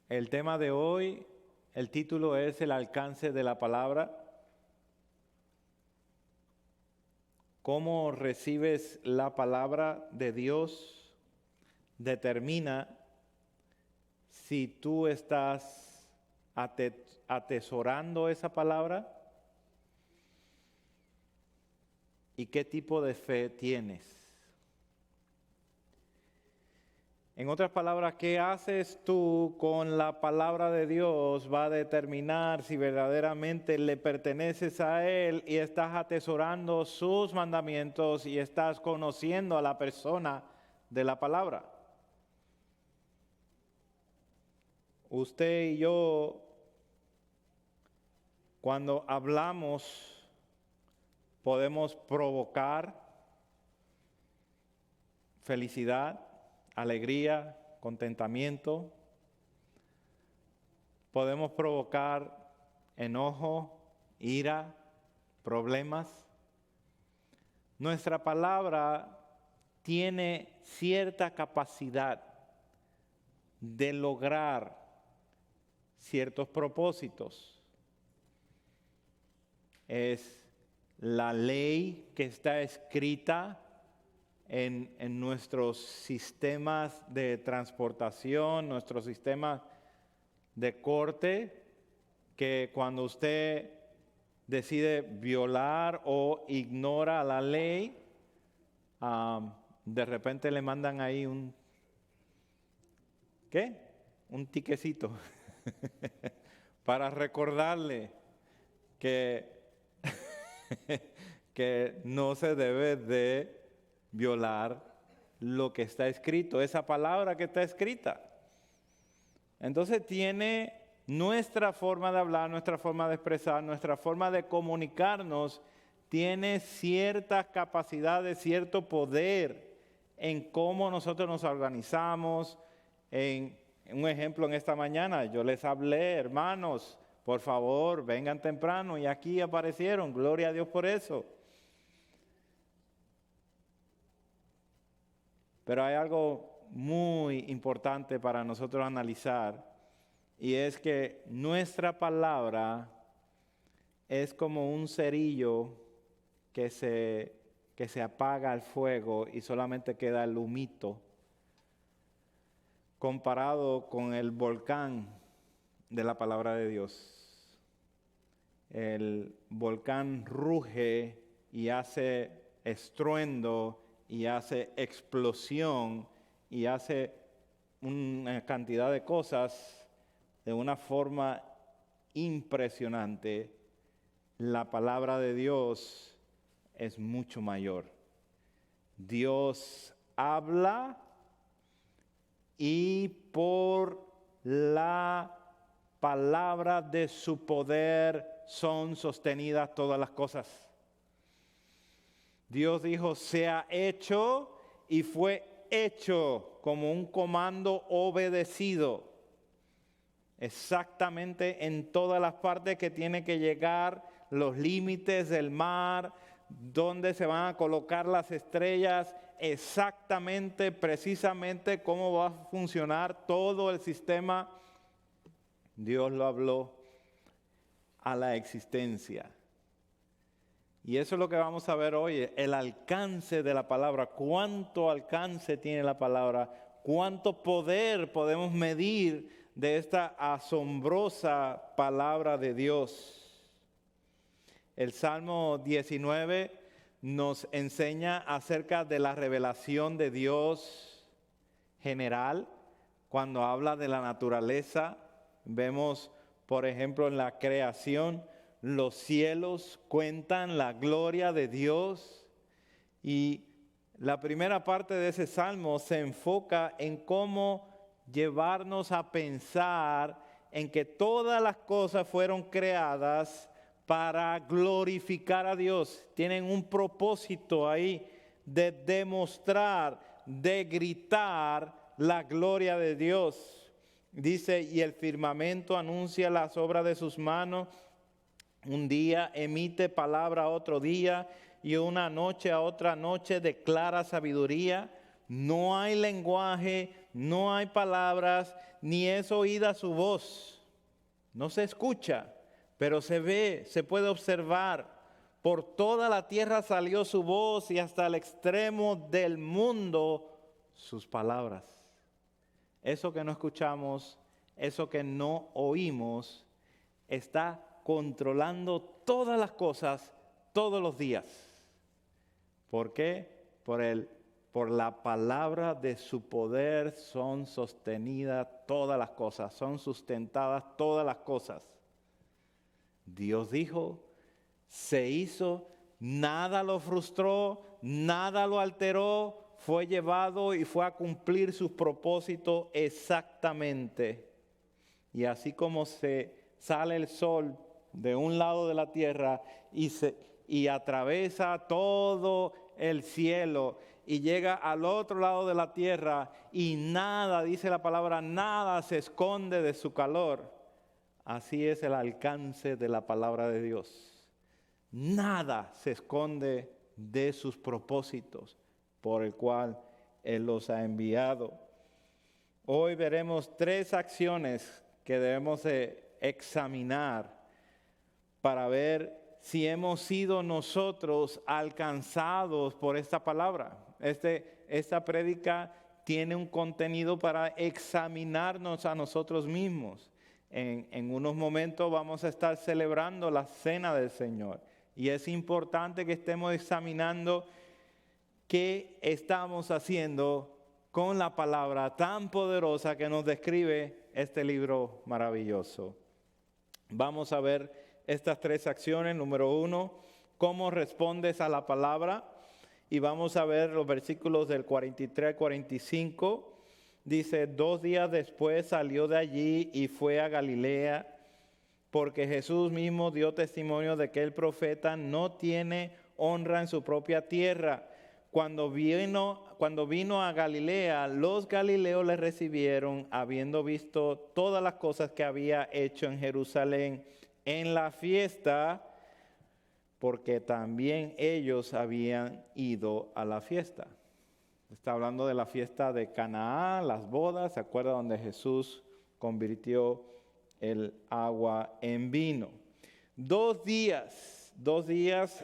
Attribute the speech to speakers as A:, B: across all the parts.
A: El tema de hoy, el título es el alcance de la palabra. Cómo recibes la palabra de Dios determina si tú estás atesorando esa palabra y qué tipo de fe tienes. En otras palabras, ¿qué haces tú con la palabra de Dios? Va a determinar si verdaderamente le perteneces a Él y estás atesorando sus mandamientos y estás conociendo a la persona de la palabra. Usted y yo, cuando hablamos, podemos provocar felicidad, alegría, contentamiento. Podemos provocar enojo, ira, problemas. Nuestra palabra tiene cierta capacidad de lograr ciertos propósitos. Es la ley que está escrita en nuestros sistemas de transportación, nuestros sistemas de corte, que cuando usted decide violar o ignora la ley, de repente le mandan ahí un tiquecito para recordarle que, que no se debe de violar lo que está escrito, esa palabra que está escrita. Entonces tiene nuestra forma de hablar, nuestra forma de expresar, nuestra forma de comunicarnos, tiene ciertas capacidades, cierto poder en cómo nosotros nos organizamos. En un ejemplo, en esta mañana yo les hablé, hermanos, por favor, vengan temprano, y aquí aparecieron, gloria a Dios por eso. Pero hay algo muy importante para nosotros analizar, y es que nuestra palabra es como un cerillo que se apaga al fuego y solamente queda el humito, comparado con el volcán de la palabra de Dios. El volcán ruge y hace estruendo y hace explosión y hace una cantidad de cosas de una forma impresionante. La palabra de Dios es mucho mayor. Dios habla y por la palabra de su poder son sostenidas todas las cosas. Dios dijo, sea hecho, y fue hecho como un comando obedecido. Exactamente en todas las partes que tiene que llegar, los límites del mar, donde se van a colocar las estrellas, exactamente, precisamente cómo va a funcionar todo el sistema. Dios lo habló a la existencia. Y eso es lo que vamos a ver hoy, el alcance de la palabra. ¿Cuánto alcance tiene la palabra? ¿Cuánto poder podemos medir de esta asombrosa palabra de Dios? El Salmo 19 nos enseña acerca de la revelación de Dios general. Cuando habla de la naturaleza, vemos, por ejemplo, en la creación, los cielos cuentan la gloria de Dios, y la primera parte de ese salmo se enfoca en cómo llevarnos a pensar en que todas las cosas fueron creadas para glorificar a Dios. Tienen un propósito ahí de demostrar, de gritar la gloria de Dios. Dice, y el firmamento anuncia las obras de sus manos. Un día emite palabra a otro día, y una noche a otra noche declara sabiduría. No hay lenguaje, no hay palabras, ni es oída su voz. No se escucha, pero se ve, se puede observar. Por toda la tierra salió su voz y hasta el extremo del mundo sus palabras. Eso que no escuchamos, eso que no oímos, está controlando todas las cosas todos los días. ¿Por qué? Por la palabra de su poder son sostenidas todas las cosas, son sustentadas todas las cosas. Dios dijo, se hizo, nada lo frustró, nada lo alteró, fue llevado y fue a cumplir sus propósitos exactamente. Y así como se sale el sol de un lado de la tierra y atraviesa todo el cielo y llega al otro lado de la tierra y nada, dice la palabra, nada se esconde de su calor. Así es el alcance de la palabra de Dios. Nada se esconde de sus propósitos por el cual Él los ha enviado. Hoy veremos 3 acciones que debemos de examinar para ver si hemos sido nosotros alcanzados por esta palabra. Esta prédica tiene un contenido para examinarnos a nosotros mismos. En unos momentos vamos a estar celebrando la cena del Señor. Y es importante que estemos examinando qué estamos haciendo con la palabra tan poderosa que nos describe este libro maravilloso. Vamos a ver estas 3 acciones. Número 1, cómo respondes a la palabra. Y vamos a ver los versículos del 43 al 45. Dice, 2 días después salió de allí y fue a Galilea, porque Jesús mismo dio testimonio de que el profeta no tiene honra en su propia tierra. Cuando vino a Galilea, los galileos le recibieron, habiendo visto todas las cosas que había hecho en Jerusalén en la fiesta, porque también ellos habían ido a la fiesta. Está hablando de la fiesta de Canaán, las bodas, ¿se acuerda? Donde Jesús convirtió el agua en vino. 2 días,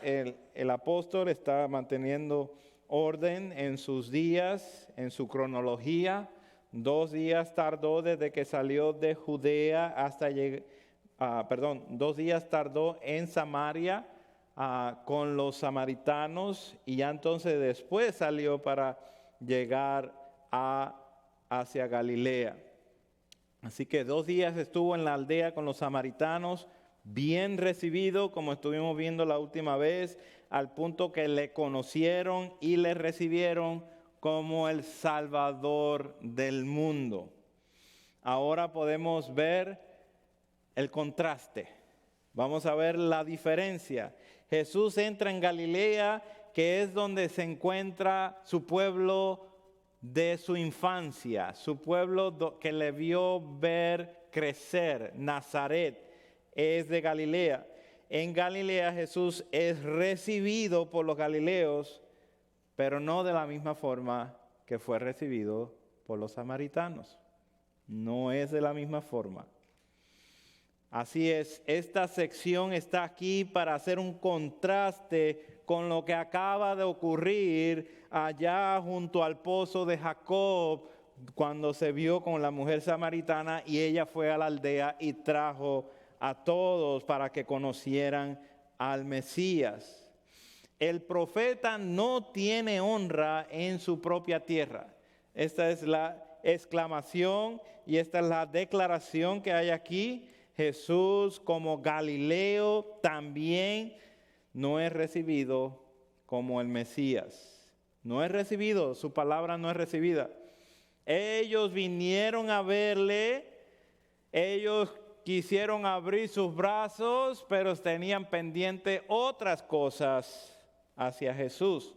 A: el apóstol está manteniendo orden en sus días, en su cronología. 2 días tardó desde que salió de Judea hasta llegar, 2 días tardó en Samaria con los samaritanos y ya entonces después salió para llegar hacia Galilea. Así que 2 días estuvo en la aldea con los samaritanos, bien recibido, como estuvimos viendo la última vez, al punto que le conocieron y le recibieron como el Salvador del mundo. Ahora podemos ver el contraste. Vamos a ver la diferencia. Jesús entra en Galilea, que es donde se encuentra su pueblo de su infancia, su pueblo que le vio ver crecer. Nazaret es de Galilea. En Galilea Jesús es recibido por los galileos, pero no de la misma forma que fue recibido por los samaritanos. No es de la misma forma. Así es, esta sección está aquí para hacer un contraste con lo que acaba de ocurrir allá junto al pozo de Jacob, cuando se vio con la mujer samaritana y ella fue a la aldea y trajo a todos para que conocieran al Mesías. El profeta no tiene honra en su propia tierra. Esta es la exclamación y esta es la declaración que hay aquí. Jesús, como Galileo, también no es recibido como el Mesías. No es recibido, su palabra no es recibida. Ellos vinieron a verle, ellos quisieron abrir sus brazos, pero tenían pendiente otras cosas hacia Jesús.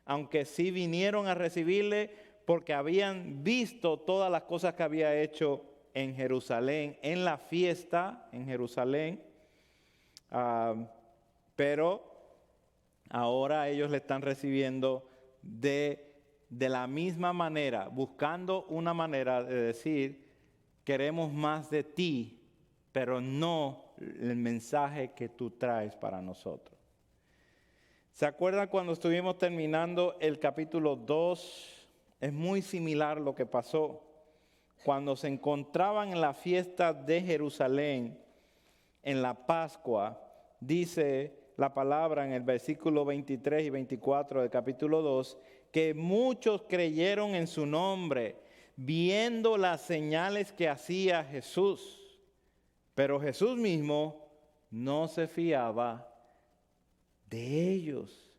A: Aunque sí vinieron a recibirle porque habían visto todas las cosas que había hecho en Jerusalén, en la fiesta en Jerusalén, pero ahora ellos le están recibiendo de la misma manera, buscando una manera de decir Queremos más de ti, pero no el mensaje que tú traes para nosotros. ¿Se acuerdan cuando estuvimos terminando el capítulo 2? Es muy similar lo que pasó. Cuando se encontraban en la fiesta de Jerusalén, en la Pascua, dice la palabra en el versículo 23 y 24 del capítulo 2, que muchos creyeron en su nombre, viendo las señales que hacía Jesús. Pero Jesús mismo no se fiaba de ellos,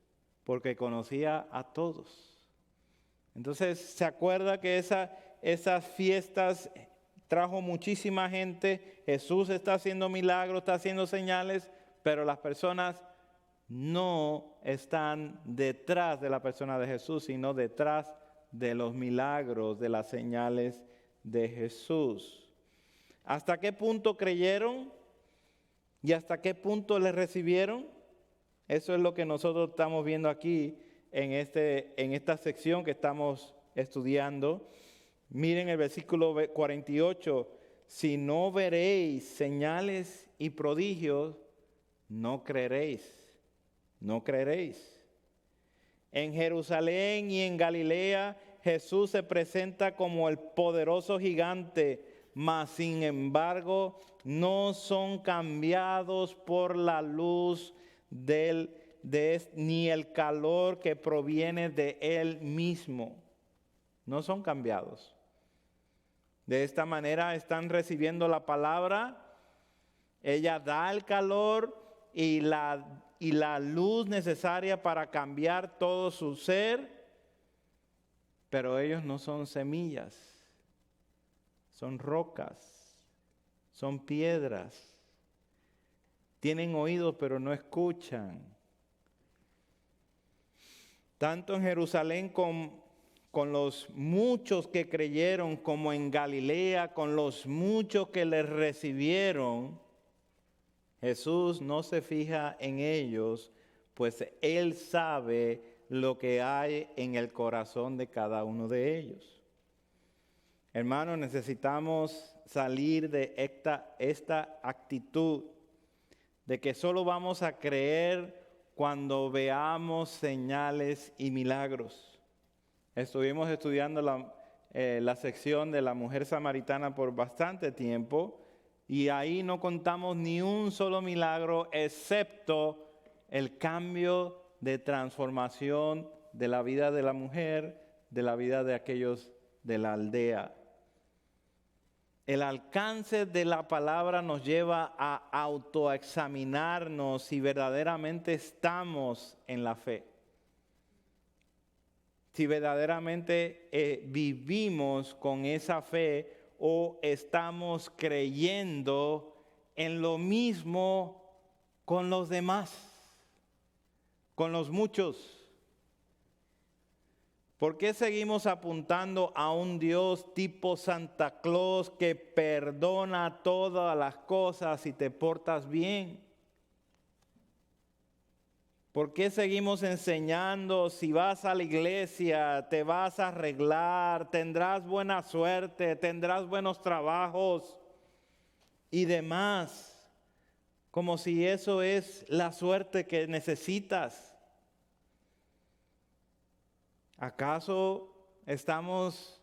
A: porque conocía a todos. Entonces, ¿se acuerda que esas fiestas trajo muchísima gente? Jesús está haciendo milagros, está haciendo señales, pero las personas no están detrás de la persona de Jesús, sino detrás de los milagros, de las señales de Jesús. ¿Hasta qué punto creyeron? ¿Y hasta qué punto le recibieron? Eso es lo que nosotros estamos viendo aquí en esta sección que estamos estudiando. Miren el versículo 48. Si no veréis señales y prodigios, no creeréis. No creeréis. En Jerusalén y en Galilea, Jesús se presenta como el poderoso gigante, mas sin embargo no son cambiados por la luz ni el calor que proviene de Él mismo. No son cambiados. De esta manera están recibiendo la palabra. Ella da el calor y la luz necesaria para cambiar todo su ser, pero ellos no son semillas, son rocas, son piedras. Tienen oídos pero no escuchan. Tanto en Jerusalén con los muchos que creyeron, como en Galilea con los muchos que les recibieron, Jesús no se fija en ellos, pues Él sabe lo que hay en el corazón de cada uno de ellos. Hermanos, necesitamos salir de esta actitud de que solo vamos a creer cuando veamos señales y milagros. Estuvimos estudiando la sección de la mujer samaritana por bastante tiempo, y ahí no contamos ni un solo milagro, excepto el cambio de transformación de la vida de la mujer, de la vida de aquellos de la aldea. El alcance de la palabra nos lleva a autoexaminarnos si verdaderamente estamos en la fe. Si verdaderamente vivimos con esa fe o estamos creyendo en lo mismo con los demás, con los muchos. ¿Por qué seguimos apuntando a un Dios tipo Santa Claus que perdona todas las cosas si te portas bien? ¿Por qué seguimos enseñando si vas a la iglesia, te vas a arreglar, tendrás buena suerte, tendrás buenos trabajos y demás? Como si eso es la suerte que necesitas. ¿Acaso estamos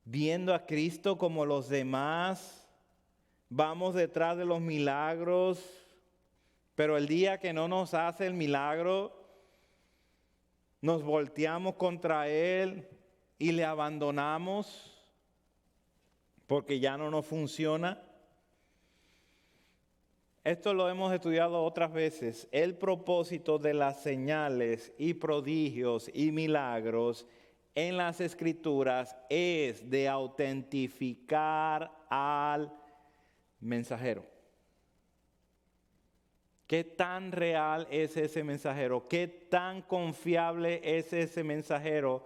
A: viendo a Cristo como los demás? Vamos detrás de los milagros, pero el día que no nos hace el milagro, nos volteamos contra Él y le abandonamos porque ya no nos funciona. Esto lo hemos estudiado otras veces. El propósito de las señales y prodigios y milagros en las Escrituras es de autentificar al mensajero. ¿Qué tan real es ese mensajero? ¿Qué tan confiable es ese mensajero?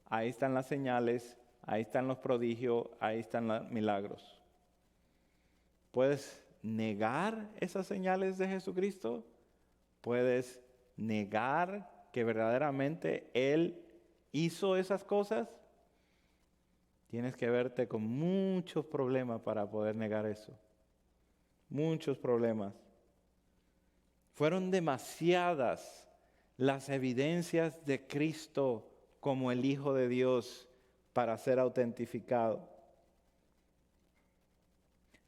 A: Ahí están las señales, ahí están los prodigios, ahí están los milagros. ¿Puedes negar esas señales de Jesucristo? ¿Puedes negar que verdaderamente Él hizo esas cosas? tienes que verte con muchos problemas para poder negar eso. Muchos problemas. Fueron demasiadas las evidencias de Cristo como el Hijo de Dios para ser autentificado.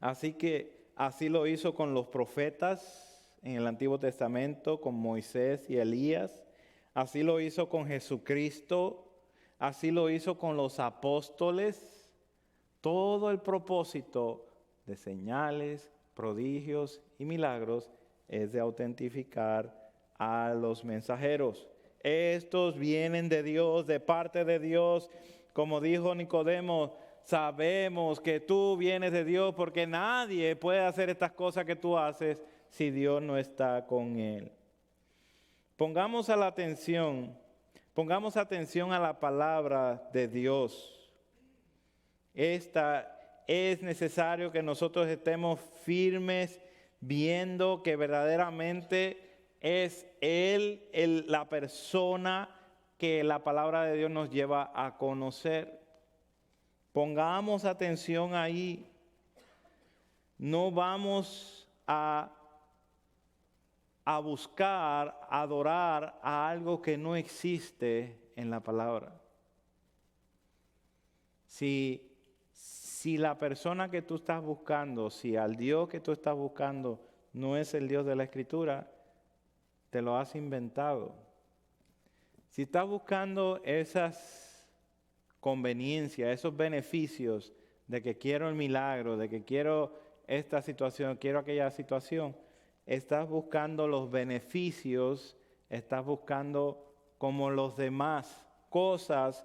A: Así que así lo hizo con los profetas en el Antiguo Testamento, con Moisés y Elías. Así lo hizo con Jesucristo. Así lo hizo con los apóstoles. Todo el propósito de señales, prodigios y milagros es de autentificar a los mensajeros. Estos vienen de Dios, de parte de Dios. Como dijo Nicodemo, sabemos que tú vienes de Dios porque nadie puede hacer estas cosas que tú haces si Dios no está con él. Pongamos atención a la palabra de Dios. Es necesario que nosotros estemos firmes viendo que verdaderamente es Él la persona que la palabra de Dios nos lleva a conocer. Pongamos atención ahí. No vamos a buscar, adorar a algo que no existe en la palabra. Si la persona que tú estás buscando, si al Dios que tú estás buscando no es el Dios de la Escritura, te lo has inventado. Si estás buscando esas conveniencias, esos beneficios de que quiero el milagro, de que quiero esta situación, quiero aquella situación, estás buscando los beneficios, estás buscando como los demás cosas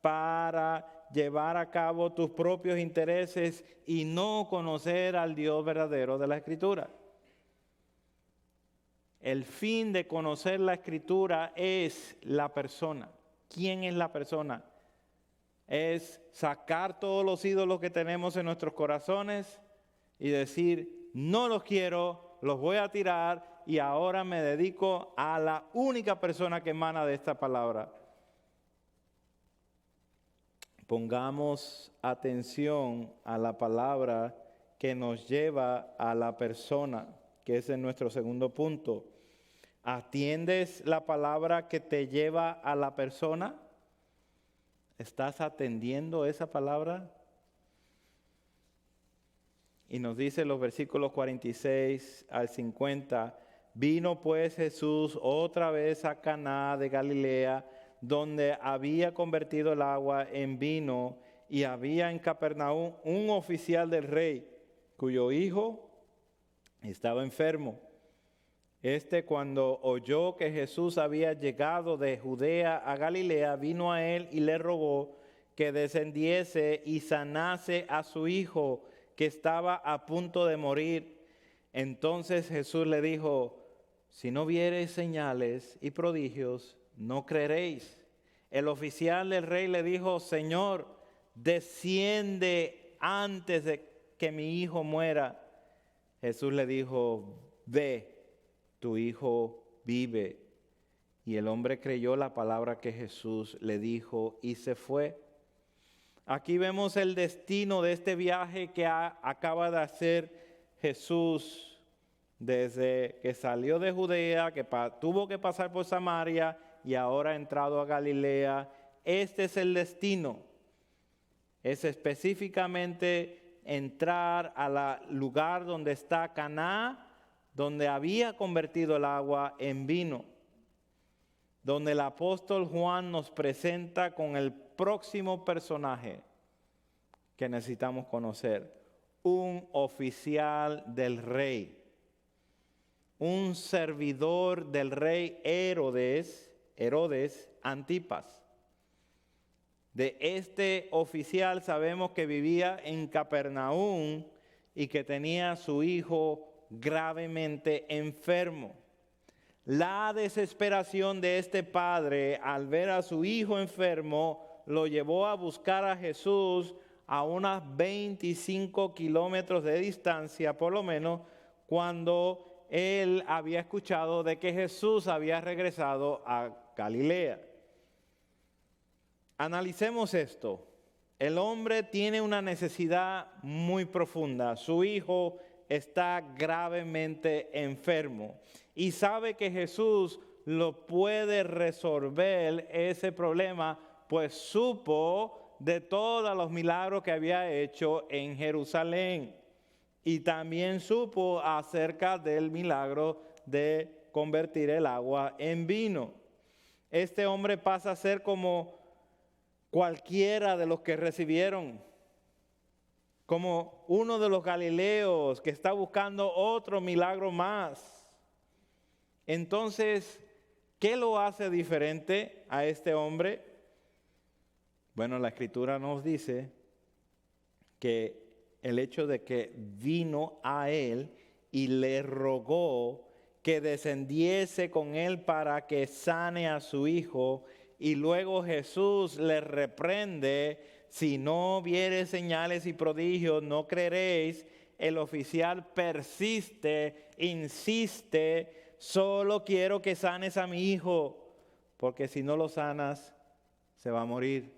A: para llevar a cabo tus propios intereses y no conocer al Dios verdadero de la Escritura. El fin de conocer la Escritura es la persona. ¿Quién es la persona? Es sacar todos los ídolos que tenemos en nuestros corazones y decir, no los quiero, los voy a tirar y ahora me dedico a la única persona que emana de esta palabra. Pongamos atención a la palabra que nos lleva a la persona, que es nuestro segundo punto. ¿Atiendes la palabra que te lleva a la persona? ¿Estás atendiendo esa palabra? Y nos dice los versículos 46 al 50, vino pues Jesús otra vez a Caná de Galilea, donde había convertido el agua en vino, y había en Capernaum un oficial del rey, cuyo hijo estaba enfermo. Cuando oyó que Jesús había llegado de Judea a Galilea, vino a él y le rogó que descendiese y sanase a su hijo, que estaba a punto de morir. Entonces Jesús le dijo, si no viereis señales y prodigios, no creeréis. El oficial del rey le dijo, Señor, desciende antes de que mi hijo muera. Jesús le dijo, ve, tu hijo vive. Y el hombre creyó la palabra que Jesús le dijo y se fue. Aquí vemos el destino de este viaje que acaba de hacer Jesús desde que salió de Judea, que tuvo que pasar por Samaria y ahora ha entrado a Galilea. Este es el destino. Es específicamente entrar al lugar donde está Caná, donde había convertido el agua en vino, donde el apóstol Juan nos presenta con el próximo personaje que necesitamos conocer, un oficial del rey, un servidor del rey Herodes Antipas. De este oficial sabemos que vivía en Capernaum y que tenía a su hijo gravemente enfermo. La desesperación de este padre al ver a su hijo enfermo lo llevó a buscar a Jesús a unos 25 kilómetros de distancia, por lo menos, cuando él había escuchado de que Jesús había regresado a Galilea. Analicemos esto. El hombre tiene una necesidad muy profunda. Su hijo está gravemente enfermo y sabe que Jesús lo puede resolver ese problema, pues supo de todos los milagros que había hecho en Jerusalén y también supo acerca del milagro de convertir el agua en vino. Este hombre pasa a ser como cualquiera de los que recibieron, como uno de los galileos que está buscando otro milagro más. Entonces, ¿qué lo hace diferente a este hombre? Bueno, la Escritura nos dice que el hecho de que vino a él y le rogó que descendiese con él para que sane a su hijo, y luego Jesús le reprende: si no viereis señales y prodigios, no creeréis. El oficial persiste, insiste: solo quiero que sanes a mi hijo, porque si no lo sanas, se va a morir.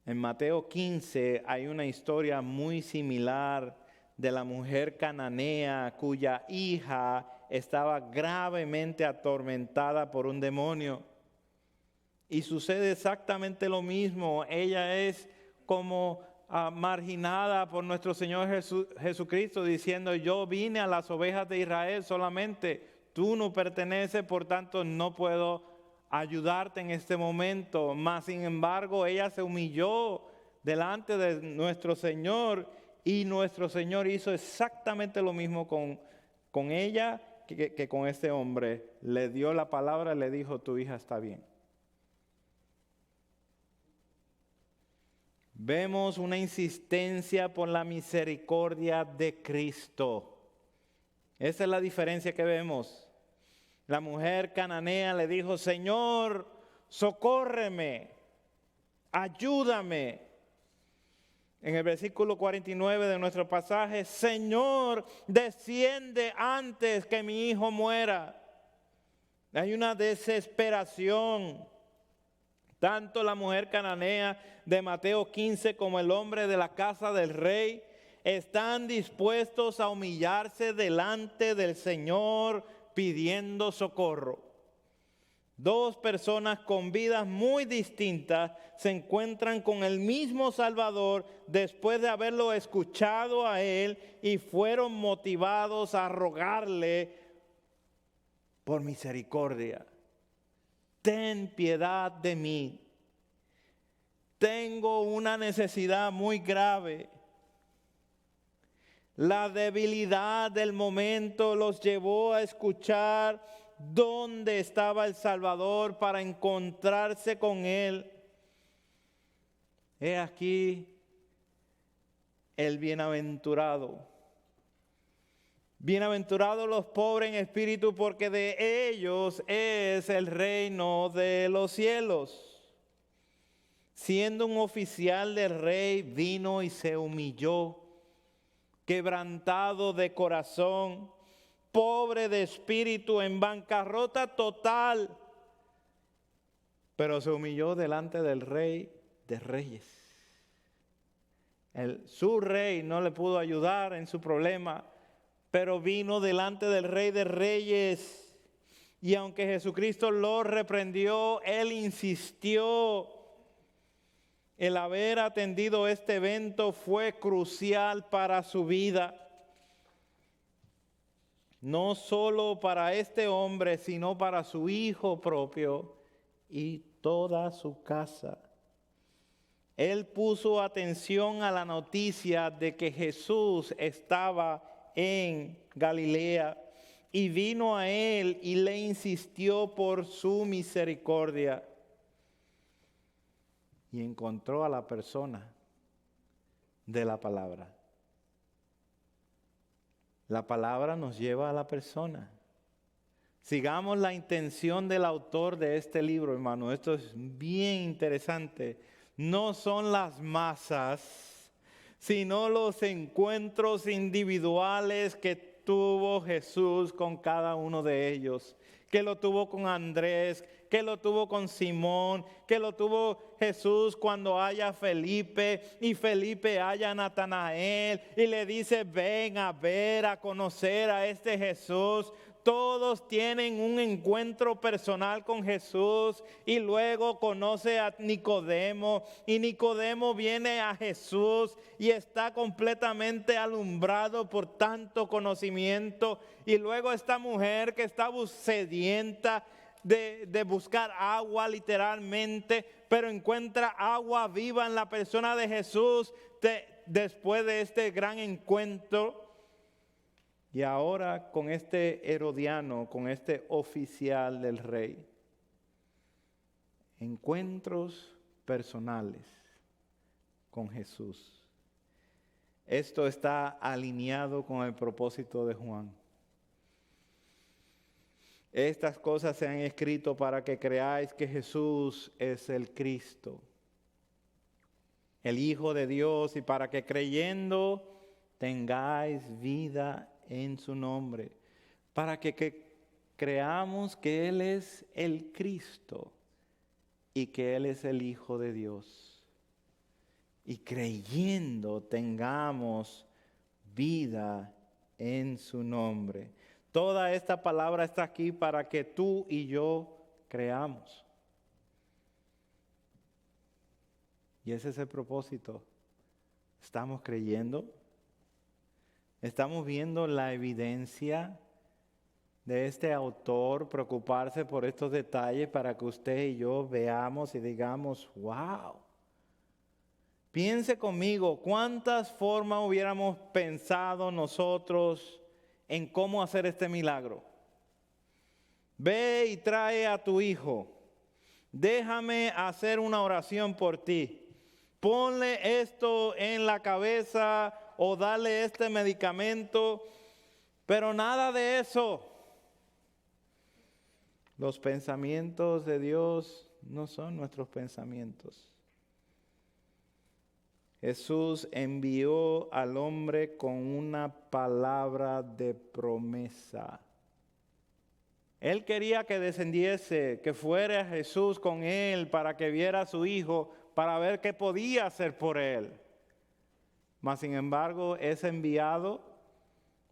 A: En Mateo 15 hay una historia muy similar de la mujer cananea cuya hija estaba gravemente atormentada por un demonio. Y sucede exactamente lo mismo. Ella es como marginada por nuestro Señor Jesucristo, diciendo: yo vine a las ovejas de Israel solamente, tú no perteneces, por tanto no puedo ayudarte en este momento. Mas sin embargo ella se humilló delante de nuestro Señor, y nuestro Señor hizo exactamente lo mismo con ella que con este hombre. Le dio la palabra, le dijo: tu hija está bien. Vemos una insistencia por la misericordia de Cristo. Esa es la diferencia que vemos. La mujer cananea le dijo: Señor, socórreme, ayúdame. En el versículo 49 de nuestro pasaje: Señor, desciende antes que mi hijo muera. Hay una desesperación. Tanto la mujer cananea de Mateo 15 como el hombre de la casa del rey están dispuestos a humillarse delante del Señor pidiendo socorro. Dos personas con vidas muy distintas se encuentran con el mismo Salvador después de haberlo escuchado a Él, y fueron motivados a rogarle por misericordia. Ten piedad de mí. Tengo una necesidad muy grave. La debilidad del momento los llevó a escuchar dónde estaba el Salvador para encontrarse con Él. He aquí el bienaventurado. Bienaventurados los pobres en espíritu, porque de ellos es el reino de los cielos. Siendo un oficial del rey, vino y se humilló, quebrantado de corazón, pobre de espíritu, en bancarrota total, pero se humilló delante del Rey de Reyes. Su rey no le pudo ayudar en su problema, pero vino delante del Rey de Reyes. Y aunque Jesucristo lo reprendió, él insistió. El haber atendido este evento fue crucial para su vida. No solo para este hombre, sino para su hijo propio y toda su casa. Él puso atención a la noticia de que Jesús estaba en Galilea y vino a él y le insistió por su misericordia. Y encontró a la persona de la palabra. La palabra nos lleva a la persona. Sigamos la intención del autor de este libro, hermano. Esto es bien interesante. No son las masas, sino los encuentros individuales que tuvo Jesús con cada uno de ellos. Que lo tuvo con Andrés, que lo tuvo con Simón, que lo tuvo Jesús cuando haya Felipe y Felipe haya Natanael y le dice, ven a ver, a conocer a este Jesús. Todos tienen un encuentro personal con Jesús y luego conoce a Nicodemo y Nicodemo viene a Jesús y está completamente alumbrado por tanto conocimiento. Y luego esta mujer que está sedienta de buscar agua literalmente, pero encuentra agua viva en la persona de Jesús después de este gran encuentro. Y ahora con este Herodiano, con este oficial del rey, encuentros personales con Jesús. Esto está alineado con el propósito de Juan. Estas cosas se han escrito para que creáis que Jesús es el Cristo, el Hijo de Dios, y para que creyendo tengáis vida en su nombre, para que creamos que Él es el Cristo y que Él es el Hijo de Dios. Y creyendo tengamos vida en su nombre. Toda esta palabra está aquí para que tú y yo creamos. Y ese es el propósito. ¿Estamos creyendo? ¿Estamos viendo la evidencia de este autor preocuparse por estos detalles para que usted y yo veamos y digamos, wow? Piense conmigo, ¿cuántas formas hubiéramos pensado nosotros en cómo hacer este milagro? Ve y trae a tu hijo. Déjame hacer una oración por ti. Ponle esto en la cabeza o dale este medicamento, pero nada de eso. Los pensamientos de Dios no son nuestros pensamientos. Jesús envió al hombre con una palabra de promesa. Él quería que descendiese, que fuera Jesús con él para que viera a su hijo, para ver qué podía hacer por él. Mas sin embargo es enviado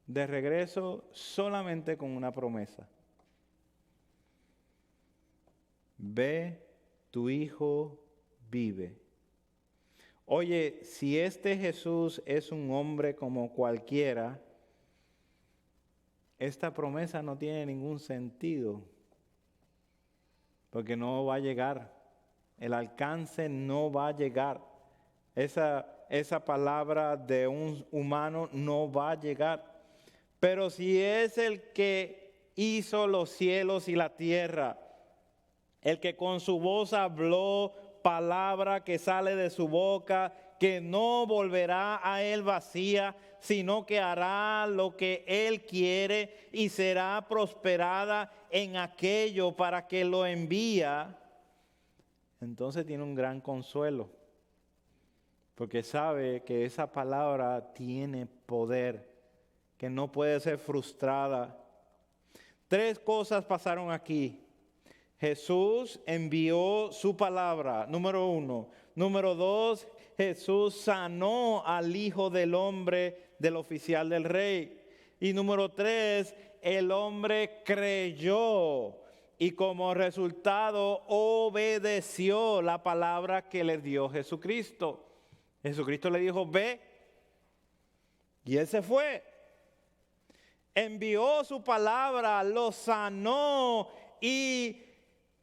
A: de regreso solamente con una promesa. Ve, tu hijo vive. Oye, si este Jesús es un hombre como cualquiera, esta promesa no tiene ningún sentido, porque no va a llegar, el alcance no va a llegar, esa palabra de un humano no va a llegar. Pero si es el que hizo los cielos y la tierra, el que con su voz habló palabra que sale de su boca, que no volverá a él vacía, sino que hará lo que él quiere y será prosperada en aquello para que lo envía, entonces tiene un gran consuelo, porque sabe que esa palabra tiene poder, que no puede ser frustrada. 3 cosas pasaron aquí. Jesús envió su palabra, número 1. Número 2, Jesús sanó al hijo del hombre, del oficial del rey. Y número 3, el hombre creyó y como resultado obedeció la palabra que le dio Jesucristo. Jesucristo le dijo, ve, y él se fue. Envió su palabra, lo sanó y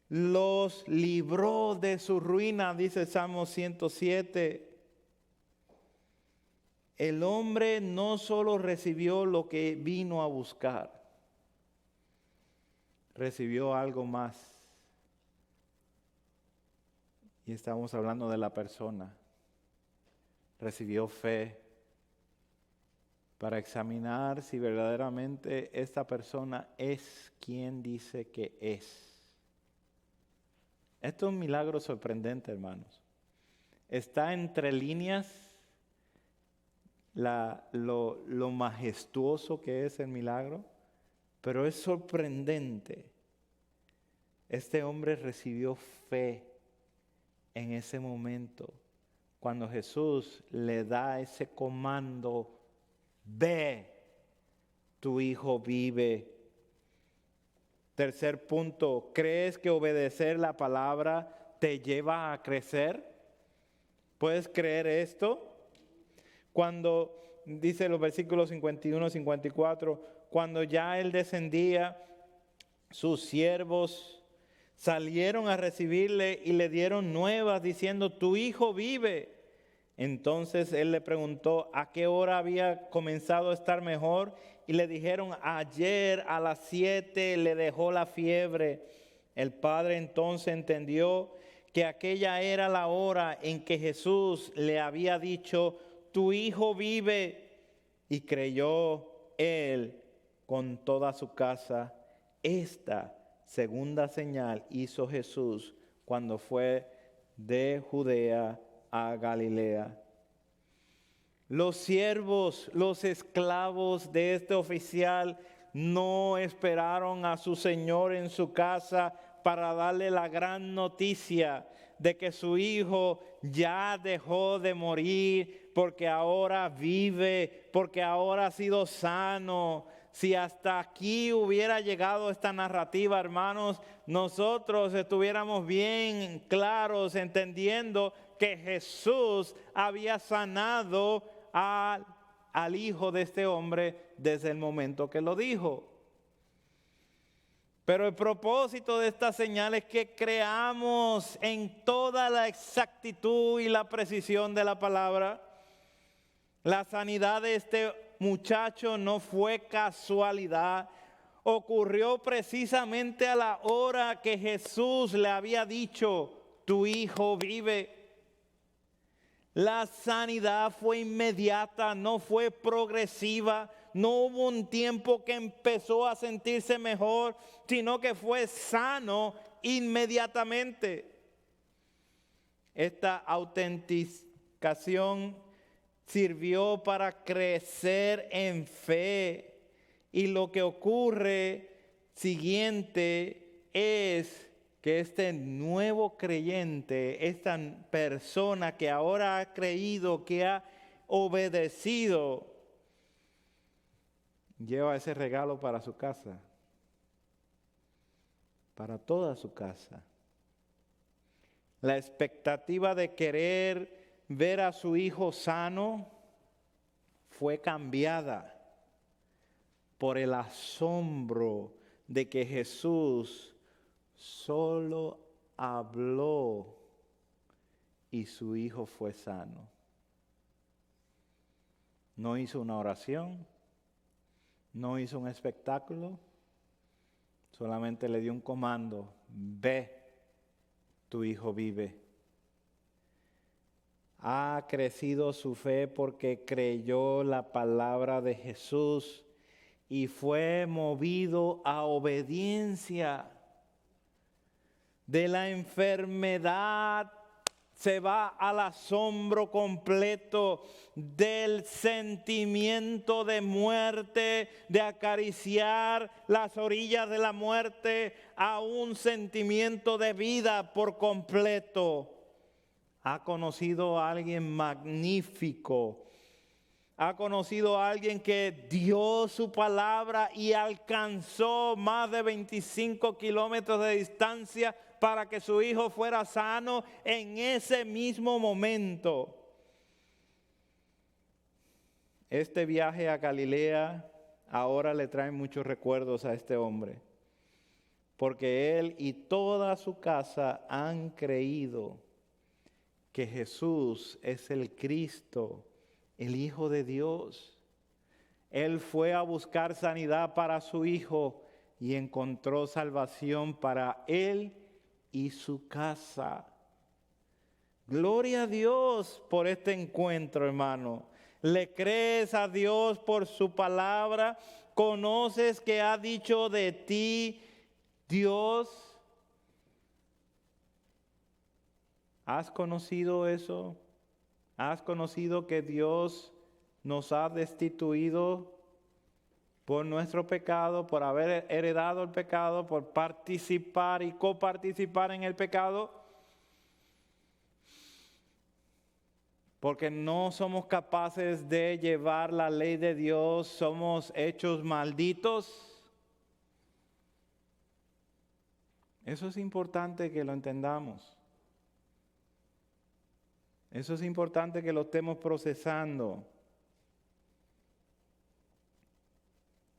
A: los libró de su ruina, dice el Salmo 107. El hombre no solo recibió lo que vino a buscar, recibió algo más. Y estamos hablando de la persona. Recibió fe para examinar si verdaderamente esta persona es quien dice que es. Esto es un milagro sorprendente, hermanos. Está entre líneas lo majestuoso que es el milagro, pero es sorprendente Este hombre recibió fe en ese momento, cuando Jesús le da ese comando: ve, tu hijo vive. Tercer punto, ¿crees que obedecer la palabra te lleva a crecer? ¿Puedes creer esto? Cuando dice los versículos 51 y 54, cuando ya él descendía, sus siervos salieron a recibirle y le dieron nuevas diciendo: tu hijo vive. Entonces él le preguntó a qué hora había comenzado a estar mejor, y le dijeron: ayer a las 7 le dejó la fiebre. El padre entonces entendió que aquella era la hora en que Jesús le había dicho: tu hijo vive, y creyó él con toda su casa. Esta segunda señal hizo Jesús cuando fue de Judea a Galilea. Los siervos, los esclavos de este oficial no esperaron a su señor en su casa para darle la gran noticia de que su hijo ya dejó de morir, porque ahora vive, porque ahora ha sido sano. Si hasta aquí hubiera llegado esta narrativa, hermanos, nosotros estuviéramos bien claros entendiendo que Jesús había sanado al hijo de este hombre desde el momento que lo dijo. Pero el propósito de esta señal es que creamos en toda la exactitud y la precisión de la palabra. La sanidad de este muchacho no fue casualidad. Ocurrió precisamente a la hora que Jesús le había dicho: tu hijo vive. La sanidad fue inmediata, no fue progresiva. No hubo un tiempo que empezó a sentirse mejor, sino que fue sano inmediatamente. Esta autenticación sirvió para crecer en fe. Y lo que ocurre siguiente es que este nuevo creyente, esta persona que ahora ha creído, que ha obedecido, lleva ese regalo para su casa, para toda su casa. La expectativa de querer ver a su hijo sano fue cambiada por el asombro de que Jesús solo habló y su hijo fue sano. No hizo una oración, no hizo un espectáculo, solamente le dio un comando: ve, tu hijo vive. Ha crecido su fe porque creyó la palabra de Jesús y fue movido a obediencia. De la enfermedad se va al asombro completo, del sentimiento de muerte, de acariciar las orillas de la muerte, a un sentimiento de vida por completo. Ha conocido a alguien magnífico. Ha conocido a alguien que dio su palabra y alcanzó más de 25 kilómetros de distancia para que su hijo fuera sano en ese mismo momento. Este viaje a Galilea ahora le trae muchos recuerdos a este hombre, porque él y toda su casa han creído que Jesús es el Cristo, el Hijo de Dios. Él fue a buscar sanidad para su hijo y encontró salvación para él y su casa. Gloria a Dios por este encuentro, hermano. ¿Le crees a Dios por su palabra? ¿Conoces que ha dicho de ti Dios? ¿Has conocido eso? ¿Has conocido que Dios nos ha destituido por nuestro pecado, por haber heredado el pecado, por participar y coparticipar en el pecado. Porque no somos capaces de llevar la ley de Dios, somos hechos malditos. Eso es importante que lo entendamos. Eso es importante que lo estemos procesando.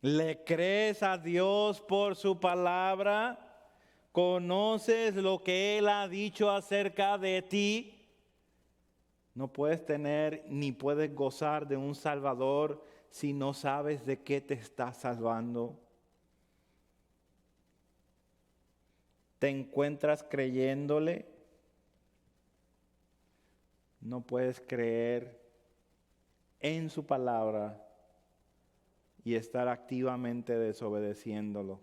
A: ¿Le crees a Dios por su palabra? ¿Conoces lo que Él ha dicho acerca de ti? No puedes tener ni puedes gozar de un Salvador si no sabes de qué te está salvando. ¿Te encuentras creyéndole? No puedes creer en su palabra y estar activamente desobedeciéndolo.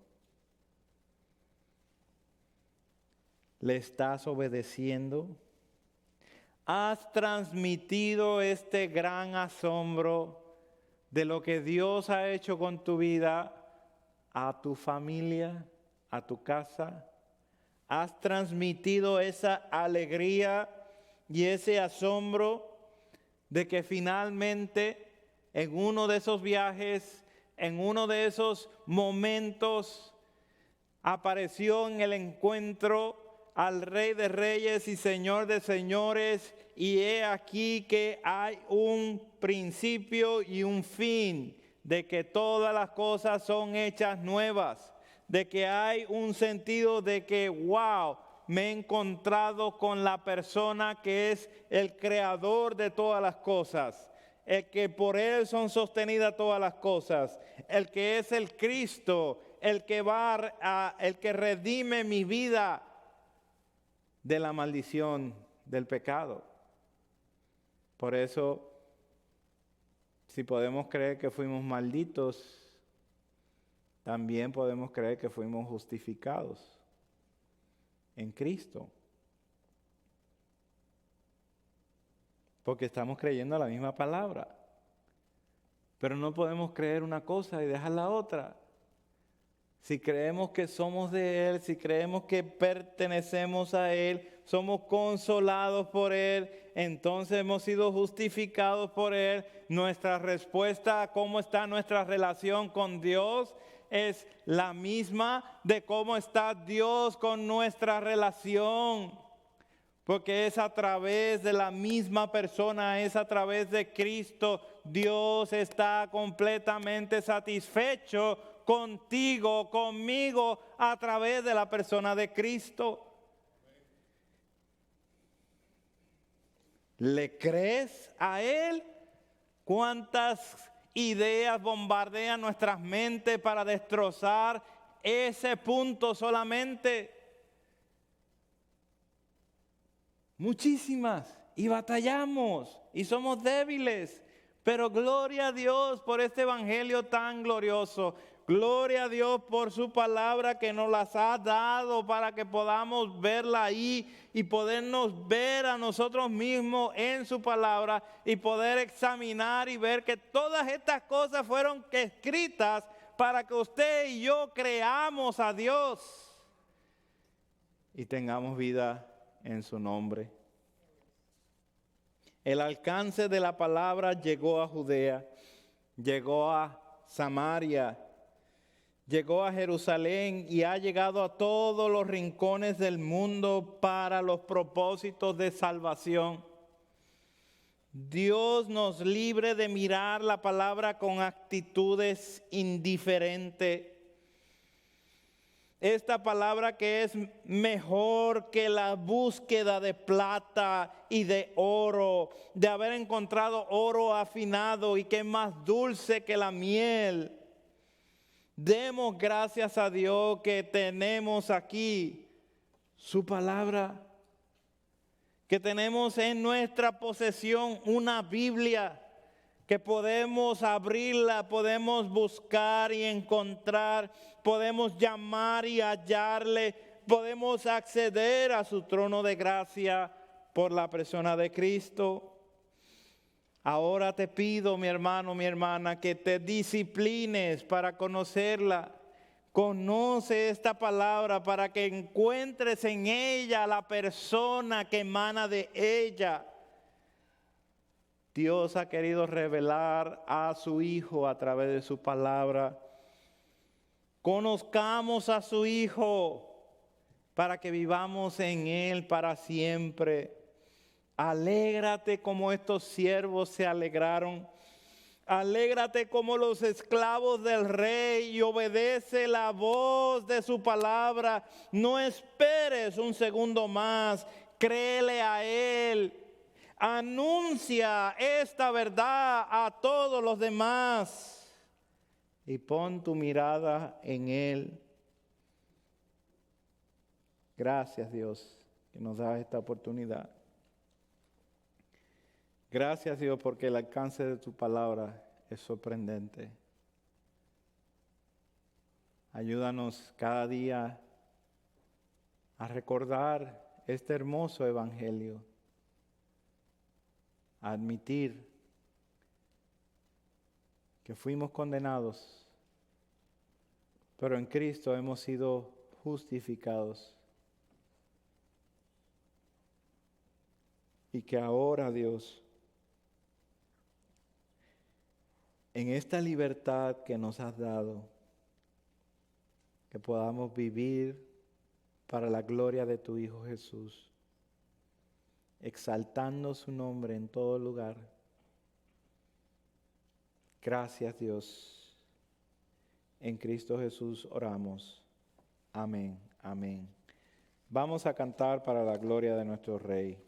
A: ¿Le estás obedeciendo? ¿Has transmitido este gran asombro de lo que Dios ha hecho con tu vida a tu familia, a tu casa? ¿Has transmitido esa alegría y ese asombro de que finalmente en uno de esos viajes, en uno de esos momentos, apareció en el encuentro al Rey de Reyes y Señor de Señores, y he aquí que hay un principio y un fin, de que todas las cosas son hechas nuevas, de que hay un sentido de que, wow, me he encontrado con la persona que es el creador de todas las cosas, el que por él son sostenidas todas las cosas, el que es el Cristo, el que redime mi vida de la maldición del pecado. Por eso, si podemos creer que fuimos malditos, también podemos creer que fuimos justificados en Cristo. Porque estamos creyendo la misma palabra. Pero no podemos creer una cosa y dejar la otra. Si creemos que somos de Él, si creemos que pertenecemos a Él, somos consolados por Él, entonces hemos sido justificados por Él. Nuestra respuesta a cómo está nuestra relación con Dios es la misma de cómo está Dios con nuestra relación. Porque es a través de la misma persona, es a través de Cristo. Dios está completamente satisfecho contigo, conmigo, a través de la persona de Cristo. ¿Le crees a Él? ¿Cuántas ideas bombardean nuestras mentes para destrozar ese punto solamente? Muchísimas. Y batallamos y somos débiles. Pero gloria a Dios por este evangelio tan glorioso. Gloria a Dios por su palabra que nos las ha dado para que podamos verla ahí y podernos ver a nosotros mismos en su palabra y poder examinar y ver que todas estas cosas fueron escritas para que usted y yo creamos a Dios y tengamos vida en su nombre. El alcance de la palabra llegó a Judea, llegó a Samaria, llegó a Jerusalén y ha llegado a todos los rincones del mundo para los propósitos de salvación. Dios nos libre de mirar la palabra con actitudes indiferentes. Esta palabra que es mejor que la búsqueda de plata y de oro, de haber encontrado oro afinado y que es más dulce que la miel. Demos gracias a Dios que tenemos aquí su palabra, que tenemos en nuestra posesión una Biblia, que podemos abrirla, podemos buscar y encontrar, podemos llamar y hallarle, podemos acceder a su trono de gracia por la persona de Cristo. Ahora te pido, mi hermano, mi hermana, que te disciplines para conocerla. Conoce esta palabra para que encuentres en ella la persona que emana de ella. Dios ha querido revelar a su Hijo a través de su palabra. Conozcamos a su Hijo para que vivamos en Él para siempre. Alégrate como estos siervos se alegraron. Alégrate como los esclavos del rey y obedece la voz de su palabra. No esperes un segundo más. Créele a Él. Anuncia esta verdad a todos los demás. Y pon tu mirada en Él. Gracias, Dios, que nos da esta oportunidad. Gracias, Dios, porque el alcance de tu palabra es sorprendente. Ayúdanos cada día a recordar este hermoso evangelio, a admitir que fuimos condenados, pero en Cristo hemos sido justificados. Y que ahora, Dios, en esta libertad que nos has dado, que podamos vivir para la gloria de tu Hijo Jesús, exaltando su nombre en todo lugar. Gracias, Dios. En Cristo Jesús oramos. Amén, amén. Vamos a cantar para la gloria de nuestro Rey.